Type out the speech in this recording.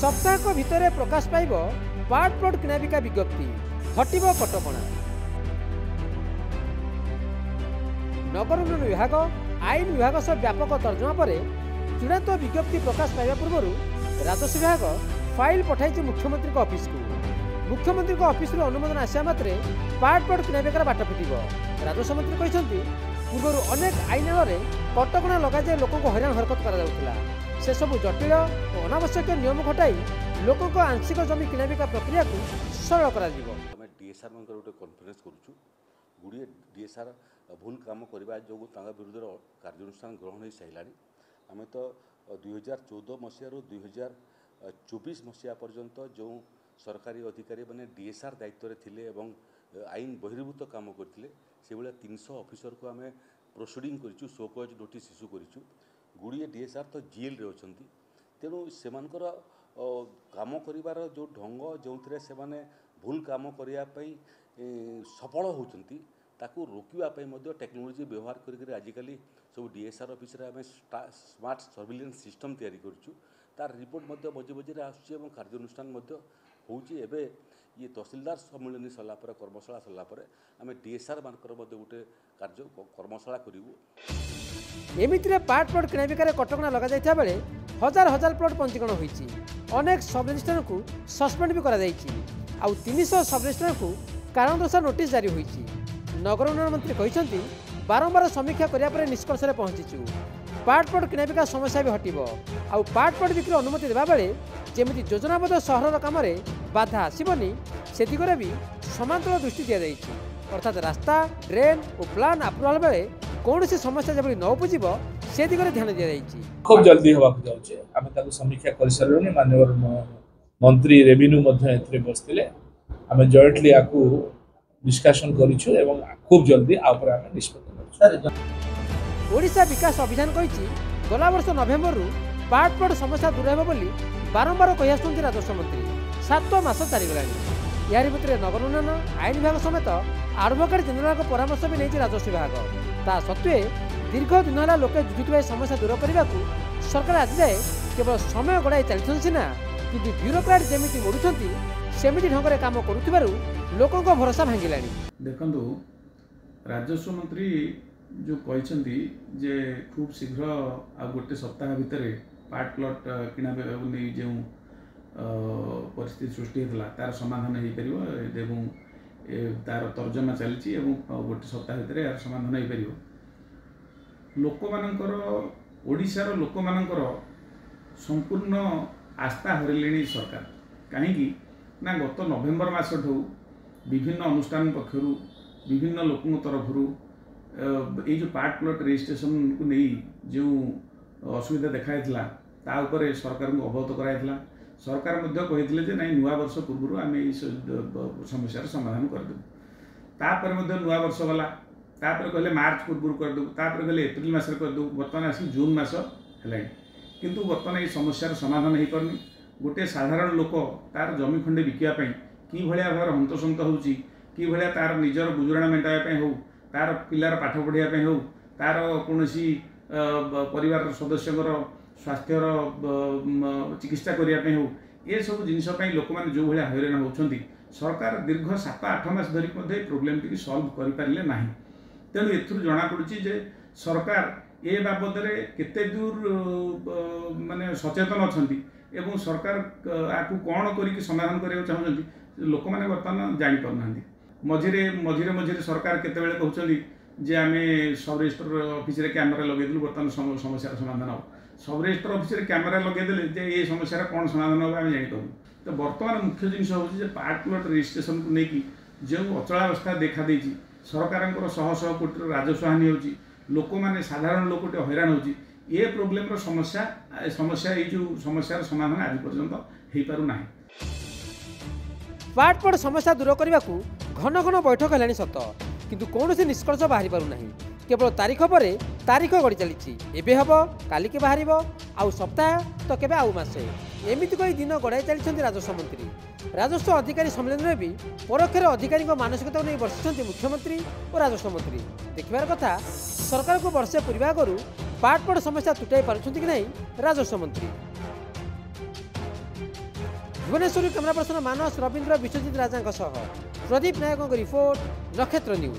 सप्ताहक भितर प्रकाश पाइब पार्ट प्लॉट किणाबिका विज्ञप्ति हटिब कटकणा। नगर उन्नयन विभाग आईन विभाग सह व्यापक तर्जमा पर चूड़ांत विज्ञप्ति प्रकाश पाइबा पूर्व राजस्व विभाग फाइल पठाई मुख्यमंत्री ऑफिस को। मुख्यमंत्री ऑफिस अनुमोदन आसा मात्रे पार्ट प्लॉट किणाबिकार बाट फिटिब। राजस्व मंत्री कहते पूर्व अनेक आईन कटकणा लगाई लोक हैरान हरकत करा से सब जटिल और अनावश्यक नियम हटाई लोक आंशिक जमी किणाबिका प्रक्रिया को सरल कर डीएसआर मान गोटे कन्फरेन्स करुँ गुड़िए डीएसआर भूल काम करने जो विरुद्ध कार्यानुष्ठान ग्रहण हो सारा आम तो 2014 मसीह 2024 मसीहा पर्यंत जो सरकारी अधिकारी मैंने डीएसआर दायित्व थे एवं आईन बहिर्भूत काम करते से भाया 300 ऑफिसर को आम प्रोसीडिंग कर शोकज नोटिस इश्यू कर गुड़िए डीएसआर तो जेल रे अच्छी तेणु से काम कर जो ढंग जो थे से भूल काम करने सफल होती ताकू रोकवाई टेक्नोलोजी व्यवहार करके आजिकल सब डीएसआर ऑफिस रे आम स्मार्ट सर्विलेंस सिस्टम तैयारी करूँ तार रिपोर्ट मझे मझे आसूँ और कार्यानुष्ठान होची। एबे ये तहसीलदार सम्मिलन सरला कर्मशाला सरला आम डीएसआर मानकर गोटे कार्य कर्मशाला करूँ। एमितिरे पार्ट प्लॉट किणाबिकार कटकणा लगा जाइता बेले हजार हजार प्लॉट पंजीकरण होईची। अनेक सब रजिस्ट्रार को सस्पेंड भी करा जाइची आउ 300 सब रजिस्ट्रार को कारण दर्शा नोटिस जारी होईची। नगर उन्नयन मंत्री कहते बारंबार समीक्षा करिया निष्कर्ष में पहुंचीचु। पार्ट प्लॉट किणाबिका समस्या भी हटिब आउ पार्ट प्लॉट बिक्री अनुमति देवा बेले जेमिति योजनाबद्ध सहर काम बाधा आसबनी से दिगरे भी समांतर दृष्टि दि जाइछि। अर्थात रास्ता ड्रेन और प्लान अप्रूवाल बेले कौन सी समस्या जब न उपजीव से दिगरे ध्यान दि जाइछि। खूब जल्दी होगा जाउछे आमे ताको समीक्षा कर सारे माननीय मंत्री रेवेन्यू बसते आम जॉइंटली आपको डिस्कशन करूँ एवं खूब जल्दी आमे निष्पत्ति। ओडिशा विकास अभियान कही गला वर्ष नवेम्बर पार्ट प्लॉट समस्या दूर हो बारंबार कही आसुंच राजस्व मंत्री 7 मास चलीगलानी। यार भितर नगर उन्नयन आईन विभाग समेत आडभोकेट जनरल परामर्श भी नहीं राजस्व विभाग ता सत्वे दीर्घ दिन है लोके जुटुवा समस्या दूर करने को सरकार आज जाए केवल समय गड़ाई चलती सीना कि ब्यूरोक्राट जमी मोड़ुंट सेमती ढंग से कम कर लोकों भरोसा भांगिला। देखु राजस्व मंत्री जो कहते जे खूब शीघ्र आ गोटे सप्ताह भितर पार्ट प्लॉट किणा नहीं जो परिस्थिति सृष्टि होता तार समाधान हो पार तार तर्जमा चली गोटे सप्ताह भितर यार समाधान हो पार। लोक मानकर ओडिशार लोक मानकर संपूर्ण आस्था हरले सरकार कहीं ना गत नवेम्बर मास विभिन्न अनुष्ठान पक्षर विभिन्न लोकों तरफ ये जो पार्ट प्लॉट रजिस्ट्रेशन को नहीं जो असुविधा देखाई तापर सरकार को अवगत कराइला। सरकार कहते ना नुआ वर्ष पूर्व आम समस्यार समाधान करदेव तापर नुआ वर्ष गला कहले मार्च पूर्व करदेव तापर कहले एप्रिल मस करदेव बर्तमान आसिक जून मस है किंतु बर्तमान ये समस्यार समाधान हो पारनी। गोटे साधारण लोक तार जमी खंडे बिकापी कि भाया भाव हंतसंत होची कि भाया तार निजर गुजराण मेटाइवाई हो तार पिलार पाठ पढ़ाई हो तार कौन परिवार सदस्य स्वास्थ्यर चिकित्सा करने हो ये सब जिनसपाई लोक मैंने जो भाया हैरान होती सरकार दीर्घ 7-8 मास धरिक प्रोब्लेम टी सल्व करें ना। तेणु एथुर जना पड़ी जे सरकार ए बाबद केते दूर माने सचेतन अच्छी एवं सरकार आपको कौन करके समाधान करने चाहते लोक मैंने बर्तमान जापारना। मझे मझे मझे सरकार केतबेले कहते जे आम सब रजिस्टर ऑफिस रे कैमेरा लगेदेलु बर्तमान समस्या समाधान हम सब रजिस्टर ऑफिस रे कैमेरा लगेदेले जे ये समस्या कौन समाधान हम आम जापर। तो बर्तमान मुख्य जिन हूँ पार्ट प्लॉट रजिस्ट्रेशन को लेकिन जो अचलावस्था देखा देती सरकार शह शह कोटी राजस्व हानि होची लोक मैंने साधारण लोक हैरान होची ये प्रोब्लेम समस्या ये जो समस्यार समाधान आज पर्यंत हो पारना। पार्ट प्लॉट समस्या दूर करने को घन घन बैठक है सत किंतु कौन सी निष्कर्ष बाहरी पारना केवल तारीख पर तारीख गड़ी चली एवं हम काली के बाहर आउ सप्ताह तो केबे आउ मासे एमती कई दिन गड़ाई चली राजस्व मंत्री। राजस्व अधिकारी सम्मेलन में भी परोक्षर अधिकारी मानसिकता नहीं बर्षिंट मुख्यमंत्री और राजस्व मंत्री। देखिबार कथा सरकार को वर्षे पूर्व आगु पार्ट प्लॉट समस्या तुटाई पारुछंती कि नहीं राजस्व मंत्री। भुवनेश्वर कैमरा पर्सन मानस रवींद्र विश्वजित राजा प्रदीप नायकों रिपोर्ट नक्षत्र न्यूज।